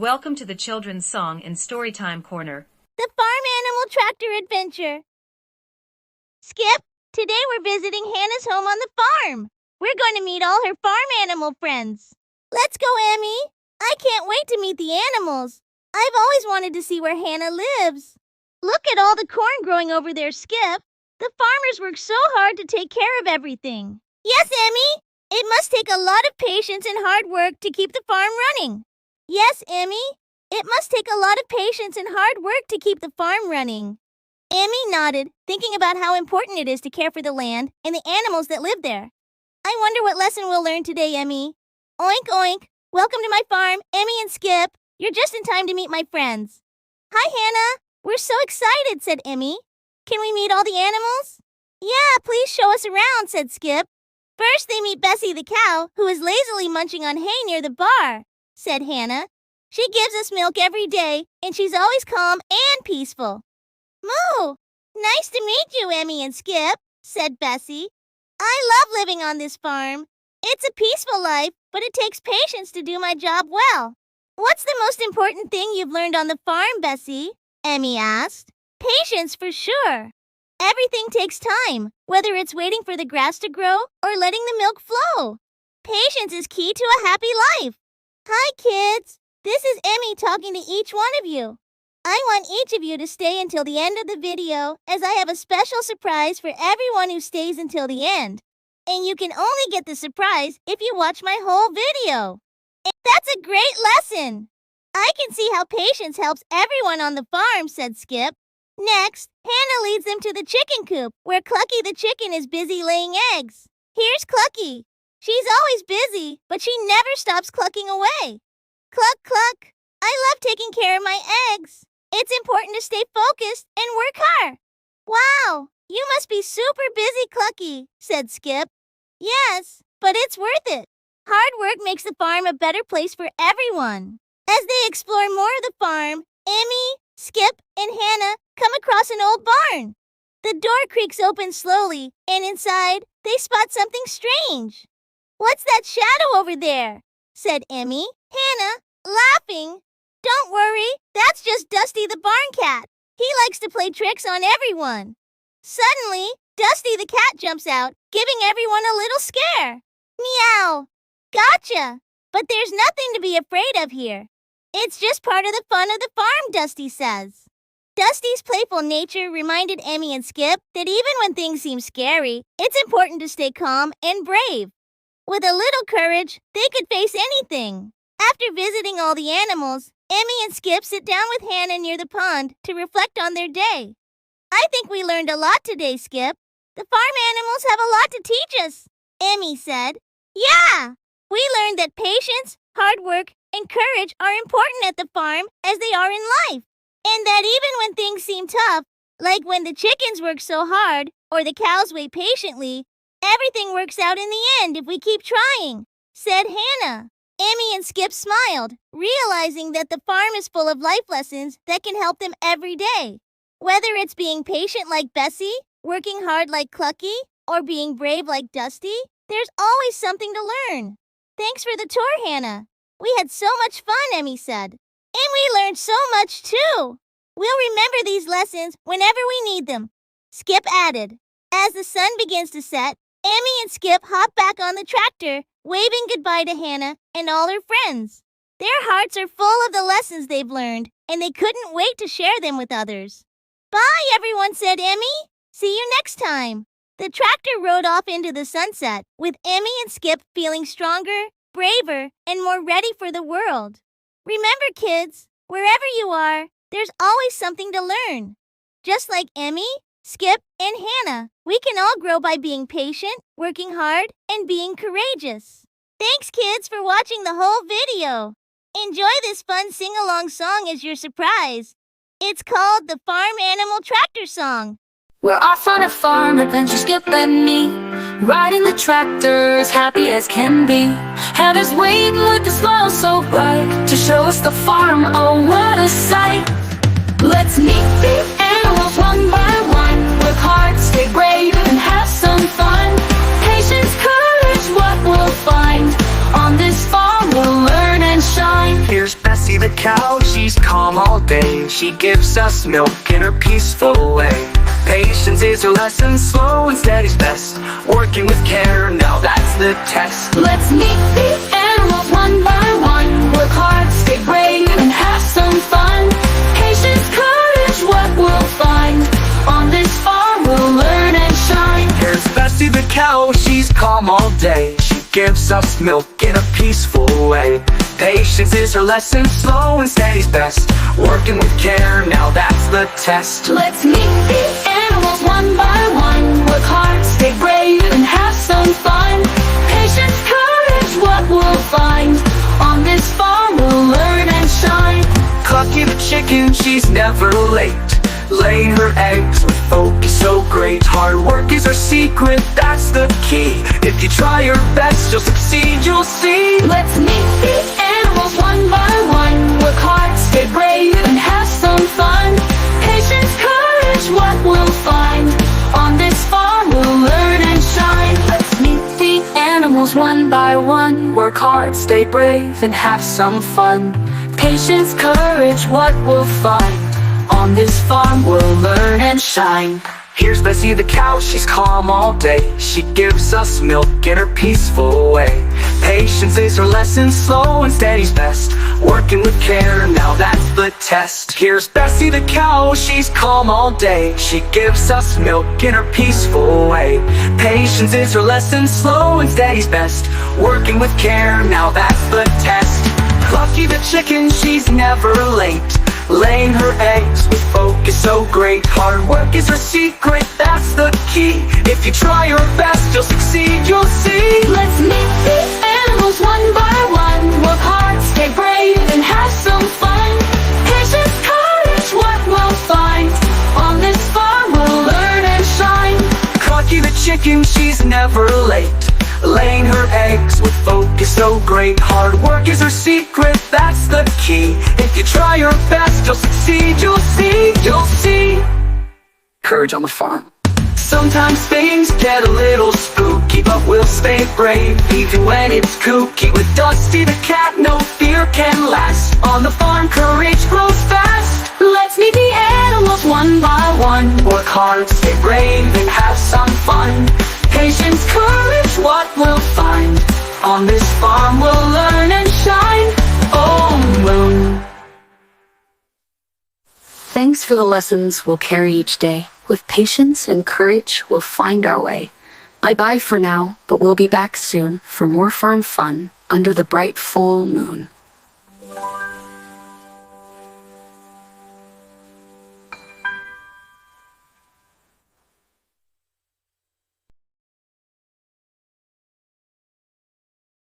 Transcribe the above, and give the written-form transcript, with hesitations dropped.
Welcome to the Children's Song and Storytime Corner. The Farm Animal Tractor Adventure. Skip, today we're visiting Hannah's home on the farm. We're going to meet all her farm animal friends. Let's go, Emi. I can't wait to meet the animals. I've always wanted to see where Hannah lives. Look at all the corn growing over there, Skip. The farmers work so hard to take care of everything. Yes, Emi. It must take a lot of patience and hard work to keep the farm running. Yes, Emi. It must take a lot of patience and hard work to keep the farm running. Emi nodded, thinking about how important it is to care for the land and the animals that live there. I wonder what lesson we'll learn today, Emi. Oink, oink. Welcome to my farm, Emi and Skip. You're just in time to meet my friends. Hi, Hannah. We're so excited, said Emi. Can we meet all the animals? Yeah, please show us around, said Skip. First, they meet Bessie the cow, who is lazily munching on hay near the bar, said Hannah. She gives us milk every day, and she's always calm and peaceful. Moo! Nice to meet you, Emi and Skip, said Bessie. I love living on this farm. It's a peaceful life, but it takes patience to do my job well. What's the most important thing you've learned on the farm, Bessie? Emi asked. Patience, for sure. Everything takes time, whether it's waiting for the grass to grow or letting the milk flow. Patience is key to a happy life. Hi, kids. This is Emi talking to each one of you. I want each of you to stay until the end of the video, as I have a special surprise for everyone who stays until the end. And you can only get the surprise if you watch my whole video. And that's a great lesson. I can see how patience helps everyone on the farm, said Skip. Next, Hannah leads them to the chicken coop, where Clucky the chicken is busy laying eggs. Here's Clucky. She's always busy, but she never stops clucking away. Cluck, cluck. I love taking care of my eggs. It's important to stay focused and work hard. Wow, you must be super busy, Clucky, said Skip. Yes, but it's worth it. Hard work makes the farm a better place for everyone. As they explore more of the farm, Emi, Skip, and Hannah come across an old barn. The door creaks open slowly, and inside, they spot something strange. What's that shadow over there? Said Emi. Hannah, laughing. Don't worry, that's just Dusty the barn cat. He likes to play tricks on everyone. Suddenly, Dusty the cat jumps out, giving everyone a little scare. Meow. Gotcha. But there's nothing to be afraid of here. It's just part of the fun of the farm, Dusty says. Dusty's playful nature reminded Emi and Skip that even when things seem scary, it's important to stay calm and brave. With a little courage, they could face anything. After visiting all the animals, Emi and Skip sit down with Hannah near the pond to reflect on their day. I think we learned a lot today, Skip. The farm animals have a lot to teach us, Emi said. Yeah! We learned that patience, hard work, and courage are important at the farm as they are in life. And that even when things seem tough, like when the chickens work so hard or the cows wait patiently, everything works out in the end if we keep trying, said Hannah. Emi and Skip smiled, realizing that the farm is full of life lessons that can help them every day. Whether it's being patient like Bessie, working hard like Clucky, or being brave like Dusty, there's always something to learn. Thanks for the tour, Hannah. We had so much fun, Emi said. And we learned so much, too. We'll remember these lessons whenever we need them, Skip added. As the sun begins to set, Emi and Skip hop back on the tractor, waving goodbye to Hannah and all her friends. Their hearts are full of the lessons they've learned, and they couldn't wait to share them with others. Bye, everyone, said Emi. See you next time. The tractor rode off into the sunset, with Emi and Skip feeling stronger, braver, and more ready for the world. Remember, kids, wherever you are, there's always something to learn. Just like Emi, Skip, and Hannah, we can all grow by being patient, working hard, and being courageous. Thanks, kids, for watching the whole video. Enjoy this fun sing-along song as your surprise. It's called the Farm Animal Tractor Song. We're off on a farm adventure, Skip and me, riding the tractor as happy as can be. Heather's waving with a smile so bright to show us the farm, oh what a sight. Let's meet the animals one by one, work hard, stay brave, and have some fun. Patience, courage, what we'll find. On this farm we'll learn and shine. Here's Bessie the cow, day. She gives us milk in her peaceful way. Patience is her lesson, slow and steady's best. Working with care, now that's the test. Let's meet the animals one by one. Work hard, stay brave, and have some fun. Patience, courage, what we'll find. On this farm we'll learn and shine. Here's Bessie the cow, she's calm all day. She gives us milk in a peaceful way. Patience is her lesson, slow and steady's best. Working with care, now that's the test. Let's meet the animals one by one. Work hard, stay brave, and have some fun. Patience, courage, what we'll find. On this farm we'll learn and shine. Clucky the chicken, she's never late. Laying her eggs with focus so great. Hard work is her secret, that's the key. If you try your best, you'll succeed, you'll see. Let's meet the animals one by one. Work hard, stay brave, and have some fun. Patience, courage, what we'll find. On this farm we'll learn and shine. Let's meet the animals one by one. Work hard, stay brave, and have some fun. Patience, courage, what we'll find. On this farm we'll learn and shine. Here's Bessie the cow, she's calm all day. She gives us milk in her peaceful way. Patience is her lesson, slow and steady's best. Working with care, now that's the test. Here's Bessie the cow, she's calm all day. She gives us milk in her peaceful way. Patience is her lesson, slow and steady's best. Working with care, now that's the test. Clucky the chicken, she's never late. Laying her eggs with focus so great. Hard work is her secret, that's the key. If you try your best, you'll succeed, you'll see. Let's meet the animals one by one. Work hard, stay brave, and have some fun. Patience, courage, what we'll find. On this farm we'll learn and shine. Clucky the chicken, she's never late. Laying her eggs with focus so great. Hard work is her secret, that's the key. If you try your best, you'll succeed, you'll see, you'll see. Courage on the farm. Sometimes things get a little spooky, but we'll stay brave even when it's kooky. With Dusty the cat, no fear can last. On the farm, courage grows fast. Let's meet the animals one by one. Work hard, stay brave, and have some fun. Patience, courage, what we'll find. On this farm we'll learn and shine. Oh, moon. Thanks for the lessons we'll carry each day. With patience and courage, we'll find our way. Bye-bye for now, but we'll be back soon for more farm fun under the bright full moon.